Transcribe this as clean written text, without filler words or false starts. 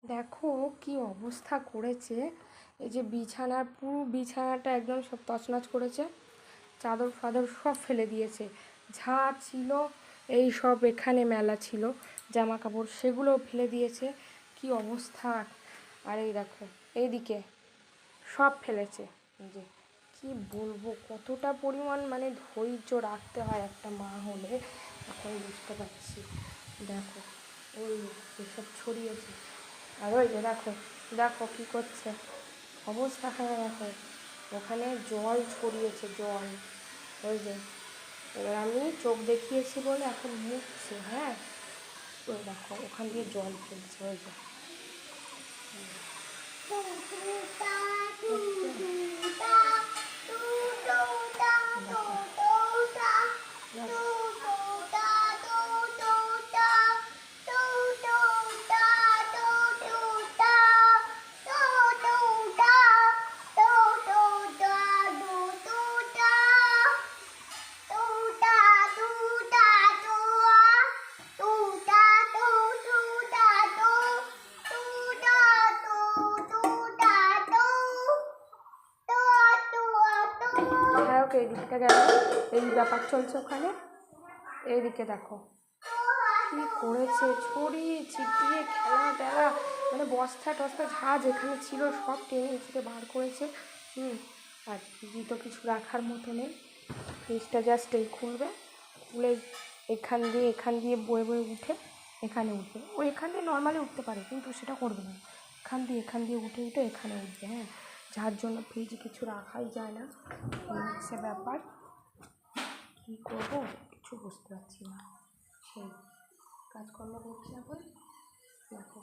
দেখো কি অবস্থা করেছে। এই যে বিছানার পুরো বিছানাটা একদম সব তছনছ করেছে, চাদর ফাদর সব ফেলে দিয়েছে। যা ছিল এই সব এখানে মেলা ছিল জামা কাপড়, সেগুলোও ফেলে দিয়েছে। কি অবস্থা! আর এই দেখো এইদিকে সব ফেলেছে। যে কি বলবো, কতটা পরিমাণ মানে ধৈর্য রাখতে হয় একটা মা হলে, এখন বুঝতে পারছি। দেখো ওই এসব ছড়িয়েছে। আর ওই যে দেখো, দেখো কী করছে, অবস্থা হ্যাঁ দেখো, ওখানে জল ছড়িয়েছে, জল। ওই যে এবার আমি চোখ দেখিয়েছি বলে এখন মুছছে। হ্যাঁ, ওই দেখো ওখান দিয়ে জল ফেলছে। ওই যে এই দিকটা গেল, এই ব্যাপার চলছে ওখানে। এইদিকে দেখো কি করেছে, ছড়িয়ে ছিটিয়ে খেলা টেলা, মানে বস্তা টস্তা যা যেখানে ছিল সব টেনে ছিটে বার করেছে। আর তো কিছু রাখার মতো নেই। ফ্রিজটা জাস্ট এই খুলবে, খুলে এখান দিয়ে বয়ে বয়ে উঠে এখানে উঠবে। ও এখান দিয়ে নর্মালি উঠতে পারে, কিন্তু সেটা করবে না। এখান দিয়ে উঠে উঠে এখানে উঠবে। হ্যাঁ, যার জন্য ফ্রিজে কিছু রাখাই যায় না। সে ব্যাপার, কী করবো কিছু বুঝতে পারছি না। সেই কাজকর্ম করছি এখন। দেখো